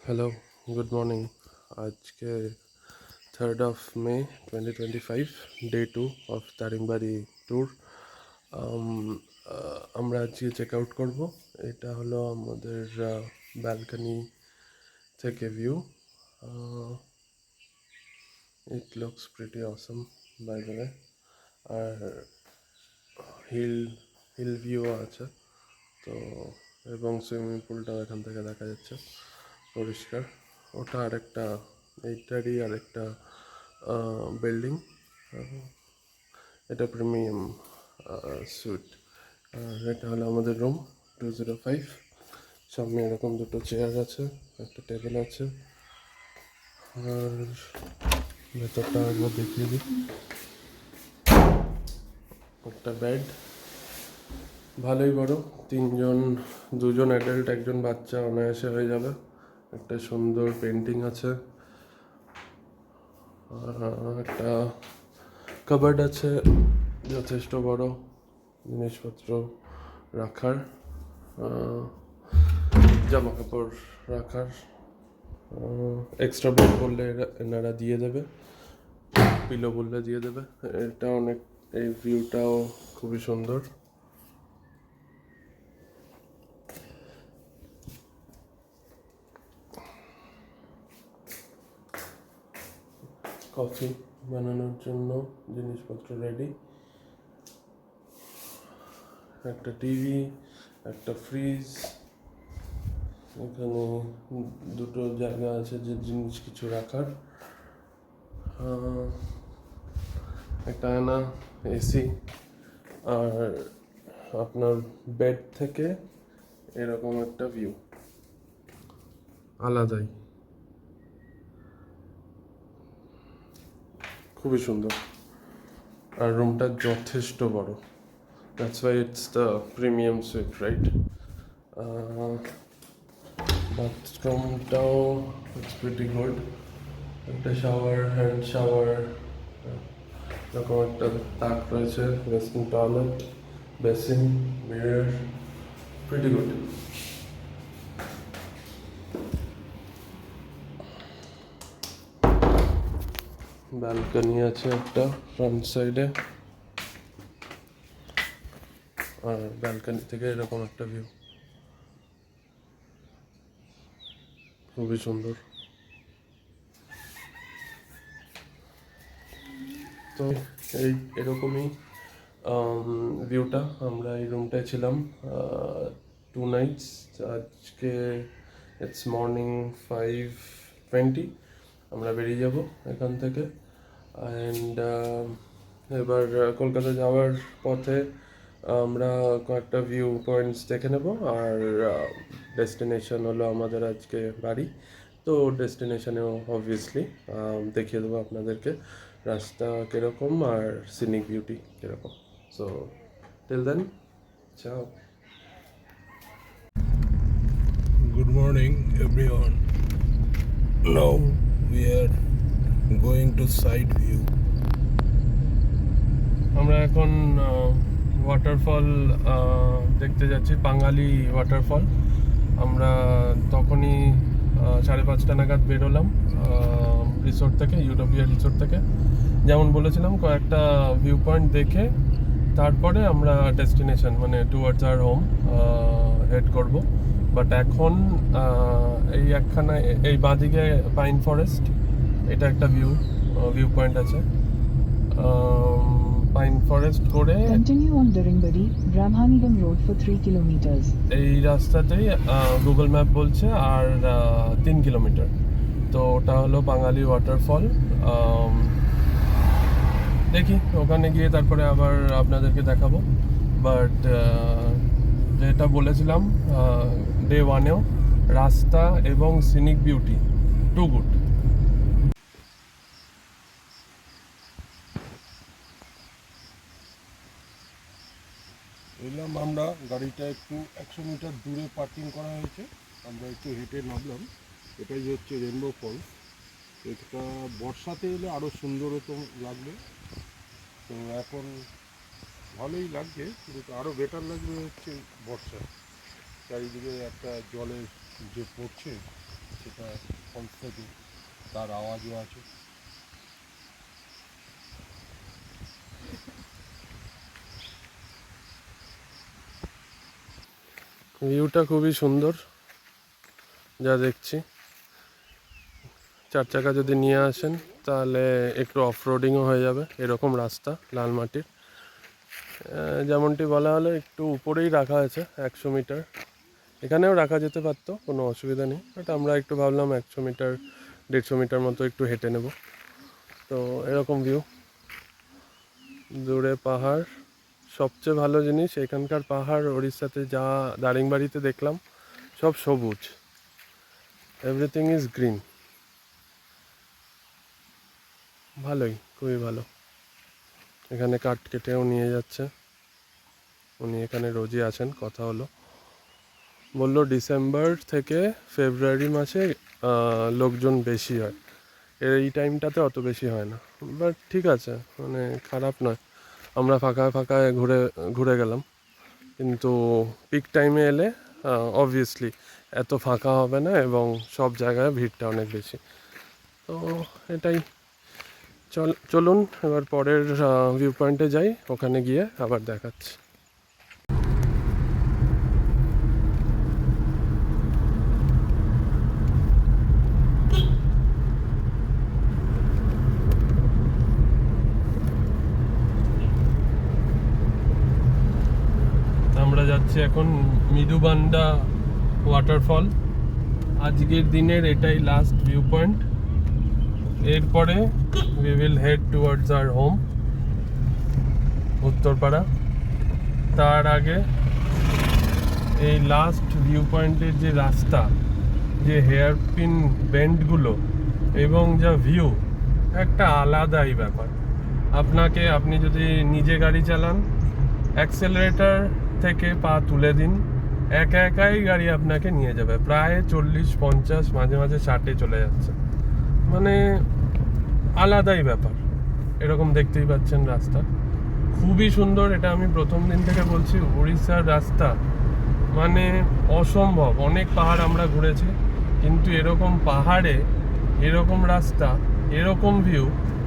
Hello, good morning. আজকে 3rd of May 2025, day 2 of Daringbadi tour. আমরা আজকে চেক আউট করবো। এটা হলো আমাদের ব্যালকনি থেকে view. It looks pretty awesome by the way. আর হিল হিল ভিউ আছে তো, এবং সুইমিং পুলটাও এখান থেকে দেখা যাচ্ছে পরিষ্কার। ওটা আরেকটা, এইটারই আরেকটা বিল্ডিং। এটা প্রিমিয়াম সুইট। আর এটা হলো আমাদের রুম 205। সামনে এরকম দুটো চেয়ার আছে, একটা টেবিল আছে। আর ভেতরটা একবার দেখিয়ে দিই। একটা বেড, ভালোই বড়, দুজন অ্যাডাল্ট একজন বাচ্চা অনায়াসে হয়ে যাবে। একটা সুন্দর পেন্টিং আছে, একটা কাবার্ড আছে যথেষ্ট বড় জিনিসপত্র রাখার, জামা কাপড় রাখার। এক্সট্রা বেড বললে এনারা দিয়ে দেবে, পিলো বললে দিয়ে দেবে। এটা অনেক, এই ভিউটাও খুবই সুন্দর। কফি বানানোর জন্য জিনিসপত্র রেডি। একটা টিভি, একটা ফ্রিজ, এখানে দুটো জায়গা আছে যে জিনিস কিছু রাখার, একটা আয়না, এসি। আর আপনার বেড থেকে এরকম একটা ভিউ, আলাদাই, খুবই সুন্দর। আর রুমটা যথেষ্ট বড়, that's why it's the premium suite, right? বাথরুমটাও ইটস প্রিটি গুড। একটা শাওয়ার, হ্যান্ড শাওয়ার, এরকম একটা তাক রয়েছে, western toilet, basin, mirror, pretty good. Balcony আছে একটা ফ্রন্ট সাইডে, আর ব্যালকনি থেকে এরকম একটা ভিউ, খুবই সুন্দর। তো এরকমই ভিউটা। আমরা এই রুমটায় ছিলাম 2 nights। আজকে ইটস মর্নিং 5:20, আমরা বেরিয়ে যাব এখান থেকে। অ্যান্ড এবার কলকাতা যাওয়ার পথে আমরা কয়েকটা ভিউ পয়েন্টস দেখে নেব। আর ডেস্টিনেশন হলো আমাদের আজকে বাড়ি। তো ডেস্টিনেশনেও অবভিয়াসলি দেখিয়ে দেবো আপনাদেরকে রাস্তা কীরকম আর সিনিক বিউটি কীরকম। সো টিল দেন, চাও। Good morning, everyone. Now we are going to side view. আমরা এখন ওয়াটারফল দেখতে যাচ্ছি, বাঙালি ওয়াটারফল। আমরা তখনই 5:30 নাগাদ বেরোলাম রিসোর্ট থেকে, ইউটোপিয়া রিসোর্ট থেকে। যেমন বলেছিলাম, কয়েকটা ভিউ পয়েন্ট দেখে তারপরে আমরা ডেস্টিনেশন মানে টুয়ার্ডস আওয়ার হোম হেড করব। বাট এখন এই একখানা, এই বাঁদিকে পাইন ফরেস্ট, এটা একটা ভিউ পয়েন্ট আছে। পাইন ফরেস্ট করে Continue on Daringbadi, Brahmanigam Road for 3 kilometers. এই রাস্তাতেই গুগল ম্যাপ বলছে আর 3 কিলোমিটার। তো ওটা হলো বাঙালি ওয়াটারফল। দেখি ওখানে গিয়ে তারপরে আবার আপনাদেরকে দেখাবো। বাট যেটা বলেছিলাম ডে 1-এও, রাস্তা এবং সিনিক বিউটি টু গুড। এলাম আমরা, গাড়িটা একটু 100 মিটার দূরে পার্কিং করা হয়েছে, আমরা একটু হেঁটে নামলাম। এটাই হচ্ছে রেনবো ফলস। এটা বর্ষাতে এলে আরও সুন্দর হতো, লাগবে। তো এখন ভালোই লাগছে, কিন্তু আরও বেটার লাগবে হচ্ছে বর্ষা। চারিদিকে একটা জলের যে পড়ছে, সেটা ফলস থেকে, তার আওয়াজও আছে। ভিউটা খুবই সুন্দর যা দেখছি। 4 চাকা যদি নিয়ে আসেন তাহলে একটু অফ রোডিংও হয়ে যাবে। এরকম রাস্তা লাল মাটির, যেমনটি বলা হলো একটু উপরেই রাখা আছে 100 মিটার। এখানেও রাখা যেতে পারতো, কোনো অসুবিধা নেই, বাট আমরা একটু ভাবলাম 100 মিটার 150 মিটার মতো একটু হেঁটে নেব। তো এরকম ভিউ, দূরে পাহাড়। সবচেয়ে ভালো জিনিস এখানকার পাহাড়, ওড়িশাতে যা দারিংবাড়িতে দেখলাম সব সবুজ, এভরিথিং ইজ গ্রিন। ভালোই, খুবই ভালো। এখানে কাঠ কেটেও নিয়ে যাচ্ছে, উনি এখানে রোজই আছেন। কথা হলো, বললো ডিসেম্বর থেকে ফেব্রুয়ারি মাসে লোকজন বেশি হয়, এই টাইমটাতে অত বেশি হয় না। বাট ঠিক আছে, মানে খারাপ নয়। আমরা ফাঁকা ফাঁকায় ঘুরে ঘুরে গেলাম, কিন্তু পিক টাইমে এলে অবভিয়াসলি এত ফাঁকা হবে না এবং সব জায়গায় ভিড়টা অনেক বেশি। তো এটাই। চলুন এবার পরের ভিউ পয়েন্টে যাই, ওখানে গিয়ে আবার দেখাচ্ছি। আমরা যাচ্ছি এখন মৃদুবান্দা ওয়াটারফল। আজকের দিনের এটাই লাস্ট ভিউ পয়েন্ট। এরপরে we will head towards our home, Uttarpara. তার আগে এই লাস্ট ভিউ পয়েন্টের যে রাস্তা, যে হেয়ারপিন বেন্ডগুলো এবং যা ভিউ, একটা আলাদাই ব্যাপার। আপনি যদি নিজে গাড়ি চালান, অ্যাক্সেলারেটর থেকে পা তুলে দিন, একাই গাড়ি আপনাকে নিয়ে যাবে প্রায় 40-50, মাঝে মাঝে 60-এ চলে যাচ্ছে। মানে আলাদাই ব্যাপার। এরকম দেখতেই পাচ্ছেন রাস্তা, খুবই সুন্দর। এটা আমি প্রথম দিন থেকে বলছি, উড়িষ্যার রাস্তা মানে অসম্ভব। অনেক পাহাড় আমরা ঘুরেছি, কিন্তু এরকম পাহাড়ে এরকম রাস্তা, এরকম ভিউ।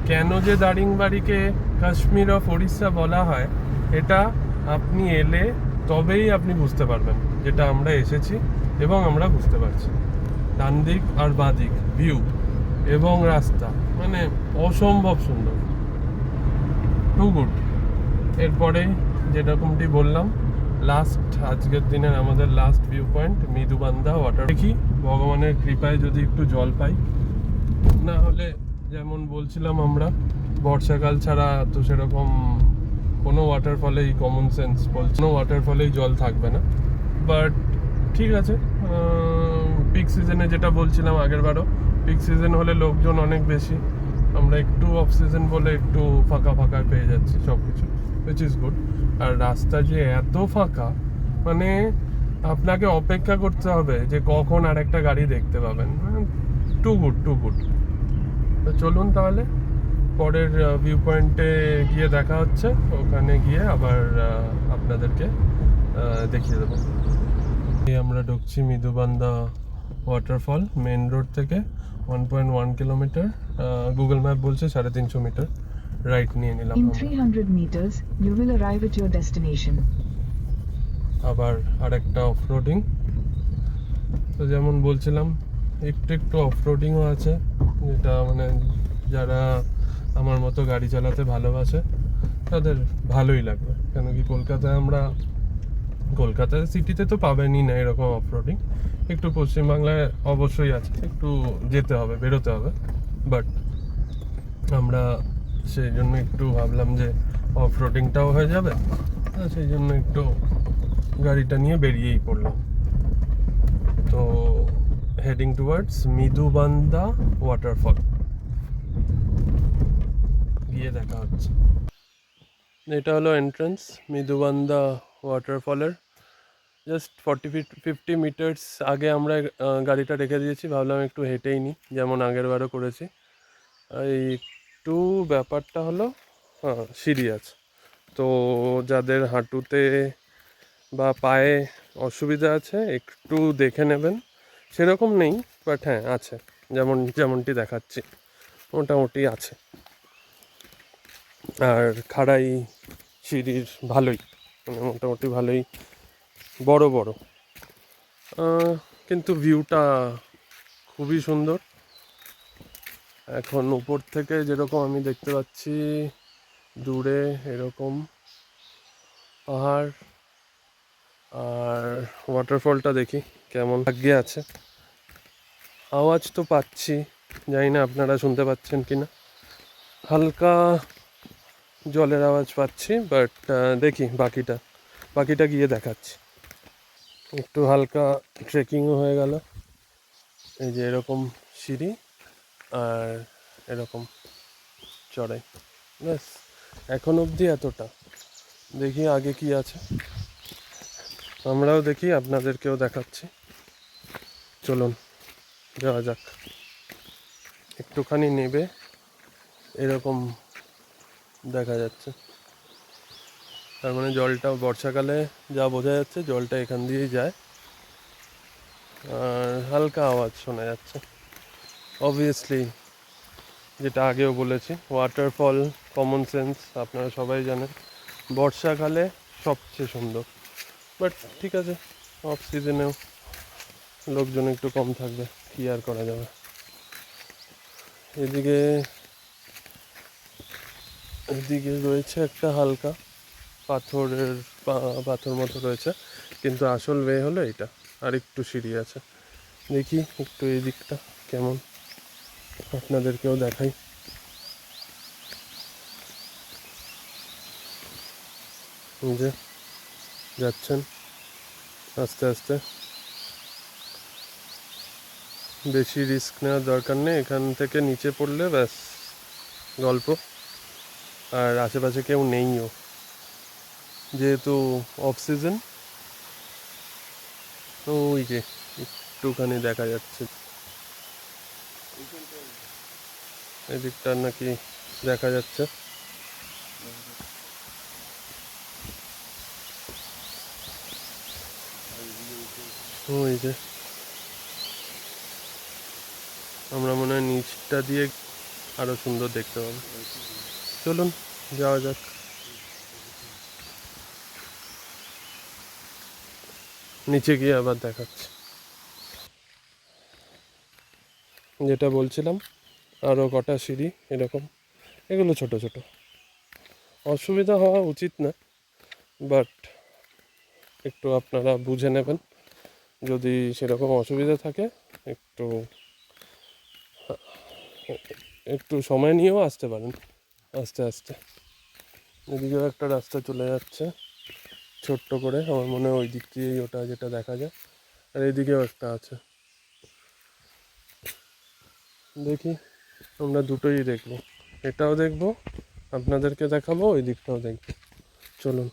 কেন যে দারিংবাড়িকে কাশ্মীর অফ উড়িষ্যা বলা হয়, এটা আপনি এলে তবেই আপনি বুঝতে পারবেন, যেটা আমরা এসেছি এবং আমরা বুঝতে পারছি। ডান দিক আর বাঁ দিক ভিউ এবং রাস্তা মানে অসম্ভব সুন্দর, টু গুড। এরপরে যেরকমটি বললাম, আজকের দিনের আমাদের লাস্ট ভিউ পয়েন্ট মৃদুবান্দা ওয়াটার। দেখি ভগবানের কৃপায় যদি একটু জল পাই, না হলে যেমন বলছিলাম আমরা বর্ষাকাল ছাড়া তো সেরকম কোনো ওয়াটারফলেই, কমন সেন্স বলছে, কোনো ওয়াটারফলেই জল থাকবে না। বাট ঠিক আছে, পিক সিজনে যেটা বলছিলাম আগের বারও, পিক সিজন হলে লোকজন অনেক বেশি, আমরা একটু অফ সিজন বলে একটু ফাঁকা ফাঁকা পেয়ে যাচ্ছি সব কিছু, উইচ ইজ গুড। আর রাস্তা যে এত ফাঁকা, মানে আপনাকে অপেক্ষা করতে হবে যে কখন আর একটা গাড়ি দেখতে পাবেন। Too good, too good. তো চলুন তাহলে পরের ভিউ পয়েন্টে গিয়ে দেখা হচ্ছে। ওখানে গিয়ে আবার আপনাদেরকে দেখিয়ে দেবো। আমরা ঢুকছি মৃদুবান্দা ওয়াটারফল মেন রোড থেকে 1.1 কিলোমিটার, গুগল ম্যাপ বলছে 350 মিটার। রাইট নিয়ে নিলাম। In 300 meters, you will arrive at your destination. আবার আরেকটা অফ রোডিং। তো যেমন বলছিলাম, একটু অফ রোডিংও আছে, যেটা মানে যারা আমার মতো গাড়ি চালাতে ভালোবাসে তাদের ভালোই লাগবে। কেন কি কলকাতায় সিটিতে তো পাবেনই না এরকম অফ রোডিং। একটু পশ্চিমবাংলায় অবশ্যই আছে, একটু যেতে হবে, বেরোতে হবে। বাট আমরা সেই জন্য একটু ভাবলাম যে অফ রোডিংটাও হয়ে যাবে, সেই জন্য একটু গাড়িটা নিয়ে বেরিয়েই পড়লাম। তো হেডিং টুয়ার্ডস মৃদুবান্দা ওয়াটারফল, গিয়ে দেখা হচ্ছে। এটা হলো এন্ট্রান্স মৃদুবান্দা ওয়াটারফলের। জাস্ট 40-50 মিটার্স আগে আমরা গাড়িটা রেখে দিয়েছি, ভাবলাম একটু হেঁটেই নিই, যেমন আগের বারও করেছি। এই একটু ব্যাপারটা হলো, সিঁড়ি আছে, তো যাদের হাঁটুতে বা পায়ে অসুবিধা আছে একটু দেখে নেবেন, সেরকম নেই, বাট হ্যাঁ আছে, যেমনটি দেখাচ্ছি মোটামুটি আছে। আর খাড়াই সিঁড়ির ভালোই, মানে মোটামুটি ভালোই বড় বড়, কিন্তু ভিউটা খুবই সুন্দর। এখন উপর থেকে যেরকম আমি দেখতে পাচ্ছি দূরে এরকম পাহাড়, আর ওয়াটারফলটা দেখি কেমন ভাগ্যে আছে। আওয়াজ তো পাচ্ছি, জানি না আপনারা শুনতে পাচ্ছেন কি না, হালকা জলের আওয়াজ পাচ্ছি, বাট দেখি বাকিটা গিয়ে দেখাচ্ছি। একটু হালকা ট্রেকিংও হয়ে গেল, এই যে এরকম সিঁড়ি আর এরকম চড়াই, ব্যাস এখন অবধি এতটা। দেখি আগে কি আছে, আমরাও দেখি, আপনাদেরকেও দেখাচ্ছি। চলুন যাওয়া যাক। একটুখানি নেবে এরকম দেখা যাচ্ছে, তার মানে জলটা বর্ষাকালে যা বোঝা যাচ্ছে জলটা এখান দিয়েই যায়, আর হালকা আওয়াজ শোনা যাচ্ছে। অবভিয়াসলি যেটা আগেও বলেছি, ওয়াটারফল কমন সেন্স আপনারা সবাই জানেন, বর্ষাকালে সবচেয়ে সুন্দর। বাট ঠিক আছে, অফ সিজনেও লোকজন একটু কম থাকবে, কী আর করা যাবে। এদিকে রয়েছে একটা হালকা পাথর মতো রয়েছে, কিন্তু আসল ওয়ে হলো এটা, আর একটু সিঁড়ি আছে। দেখি একটু এই দিকটা কেমন, আপনাদেরকেও দেখাই। যে যাচ্ছেন আস্তে আস্তে, বেশি রিস্ক নেওয়ার দরকার নেই, এখান থেকে নিচে পড়লে ব্যাস গল্প। আর আশেপাশে কেউ নেইও, যেহেতু অফ সিজন। ওই যে একটুখানি দেখা যাচ্ছে এদিকটা নাকি দেখা যাচ্ছে, ওই যে আমরা মনে হয় নিচটা দিয়ে আরো সুন্দর দেখতে পাবো। চলুন যাওয়া যাক। নিচে গিয়ে আবার দেখাচ্ছি। যেটা বলছিলাম, আরও কটা সিঁড়ি এরকম, এগুলো ছোট ছোট, অসুবিধা হওয়া উচিত না, বাট একটু আপনারা বুঝে নেবেন। যদি সেরকম অসুবিধা থাকে একটু সময় নিয়েও আসতে পারেন আস্তে আস্তে। এদিকেও একটা রাস্তা চলে যাচ্ছে ছোট্ট করে, আমার মনে হয় ওই দিক দিয়েই ওটা যেটা দেখা যায়, আর এইদিকেও একটা আছে। দেখি আমরা দুটোই দেখবো, এটাও দেখবো, আপনাদেরকে দেখাবো, ওই দিকটাও দেখবো। চলুন।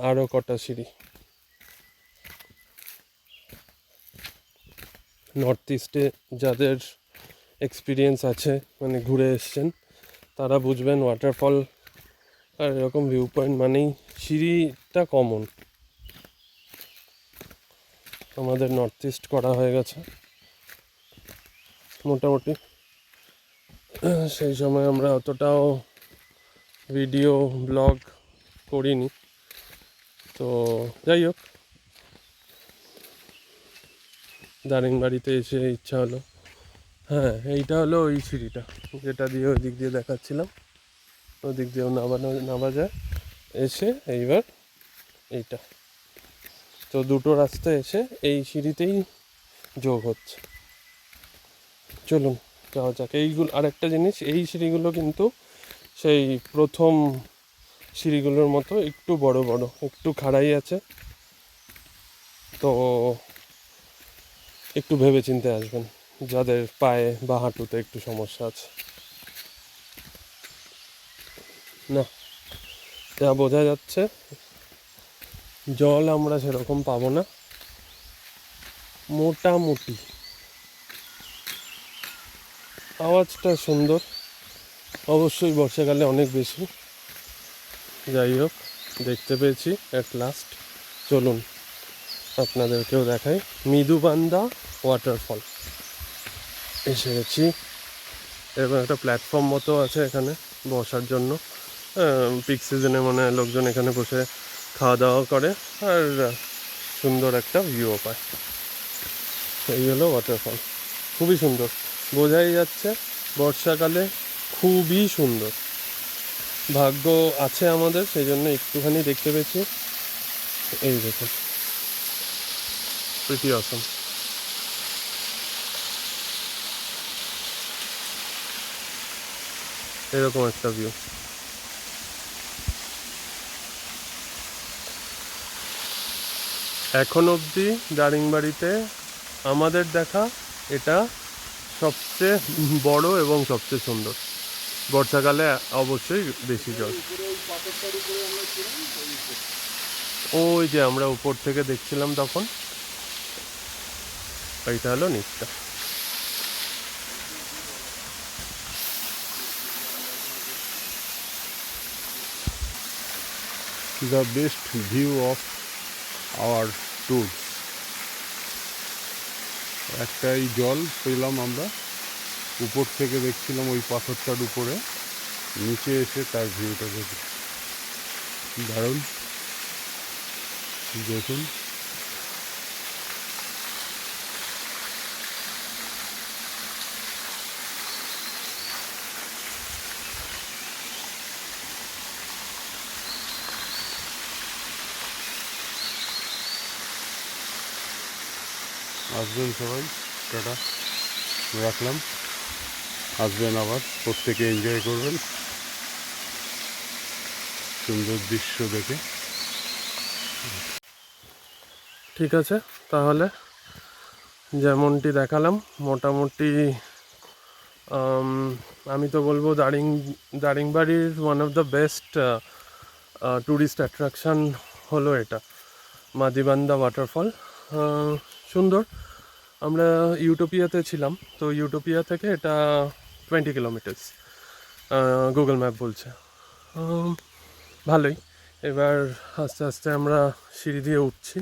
আরও কটা সিঁড়ি। নর্থ ইস্টে যাদের এক্সপিরিয়েন্স আছে, মানে ঘুরে এসছেন, তারা বুঝবেন ওয়াটারফল আর এরকম ভিউ পয়েন্ট মানেই সিঁড়িটা কমন। আমাদের নর্থ ইস্ট করা হয়ে গেছে মোটামুটি, সেই সময় আমরা অতটাও ভিডিও ব্লগ করিনি, তো যাই হোক, দারিংবাড়িতে এসে ইচ্ছা হলো। হ্যাঁ, এইটা হলো ওই সিঁড়িটা যেটা দিয়ে ওই দিক দিয়ে দেখাচ্ছিলাম, ওই দিক দিয়েও নামা যায়। এসে এইবার এইটা, তো দুটো রাস্তা এসে এই সিঁড়িতেই যোগ হচ্ছে। চলুন যাওয়া যাক। এইগুলো আরেকটা জিনিস, এই সিঁড়িগুলো কিন্তু সেই প্রথম সিঁড়িগুলোর মতো একটু বড় বড়, একটু খাড়াই আছে, তো একটু ভেবে চিন্তে আসবেন যাদের পায়ে বা হাঁটুতে একটু সমস্যা আছে। না, যা বোঝা যাচ্ছে জল আমরা সেরকম পাবো না, মোটামুটি। আওয়াজটা সুন্দর, অবশ্যই বর্ষাকালে অনেক বেশি। যাই হোক, দেখতে পেয়েছি অ্যাট লাস্ট। চলুন আপনাদেরকেও দেখাই। মৃদুবান্দা ওয়াটারফল এসে গেছি। এবং একটা প্ল্যাটফর্ম মতো আছে এখানে বসার জন্য। পিক সিজনে মানে লোকজন এখানে বসে খাওয়া দাওয়া করে আর সুন্দর একটা ভিউও পায়। এই হলো ওয়াটারফল, খুবই সুন্দর, বোঝাই যাচ্ছে বর্ষাকালে খুবই সুন্দর। ভাগ্য আছে আমাদের, সেই জন্য একটুখানি দেখতে পেয়েছি। এই দেখুন, প্রিটি অসম। এরকম একটা ভিউ। এখন অবধি দারিংবাড়িতে আমাদের দেখা এটা সবচেয়ে বড় এবং সবচেয়ে সুন্দর। বর্ষাকালে অবশ্যই বেশি জল। ওই যে আমরা উপর থেকে দেখছিলাম তখন, এইটা হলো নিচটা। the best view of our tour. একটাই জল পেলাম আমরা, উপর থেকে দেখছিলাম ওই পাথরটার উপরে, নিচে এসে তার ভিউটা দেখি, দারুণ। দেখুন আসবেন সবাই, টাটা, রাখলাম। আসবেন আবার, প্রত্যেকে এনজয় করবেন সুন্দর দৃশ্য দেখে। ঠিক আছে, তাহলে যেমনটি দেখালাম মোটামুটি আমি তো বলবো দারিংবাড়ির one of the best tourist attraction হলো এটা, মাদিবান্দা ওয়াটারফল। সুন্দর। আমরা ইউটোপিয়াতে ছিলাম, তো ইউটোপিয়া থেকে এটা 20 কিলোমিটার্স গুগল ম্যাপ বলছে। ভালোই। এবার আস্তে আস্তে আমরা সিঁড়ি দিয়ে উঠছি,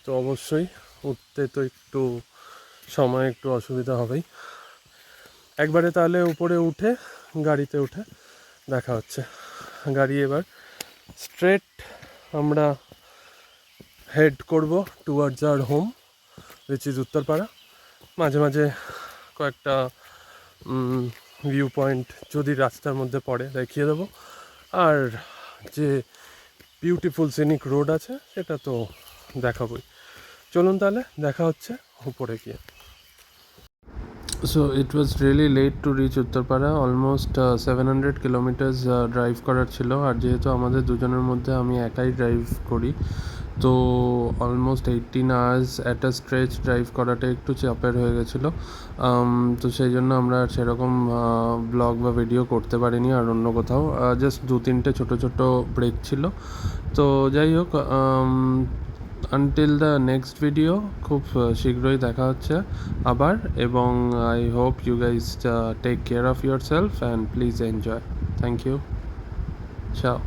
তো অবশ্যই উঠতে তো একটু সময় একটু অসুবিধা হবেই। একবারে তাহলে উপরে উঠে গাড়িতে উঠে দেখা হচ্ছে। গাড়ি এবার স্ট্রেট আমরা হেড করব towards our home, which is Uttarpara. মাঝে মাঝে কয়েকটা ভিউ পয়েন্ট যদি রাস্তার মধ্যে পড়ে দেখিয়ে দেবো, আর যে বিউটিফুল সিনিক রোড আছে সেটা তো দেখাবই। চলুন তাহলে দেখা হচ্ছে উপরে গিয়ে। So it was really late to reach Uttarpara, almost 700 kilometres drive করার ছিল। আর যেহেতু আমাদের দুজনের মধ্যে আমি একাই ড্রাইভ করি, তো almost 18 hours at a stretch drive করাটা একটু চাপের হয়ে গেছিলো। তো সেই জন্য আমরা সেরকম ব্লগ বা ভিডিও করতে পারিনি আর অন্য কোথাও, জাস্ট 2-3টে ছোটো ছোটো ব্রেক ছিল। তো যাই হোক, আনটিল দ্য নেক্সট ভিডিও খুব শীঘ্রই দেখা হচ্ছে আবার, এবং I hope you guys take care of yourself and please enjoy. Thank you, চাও।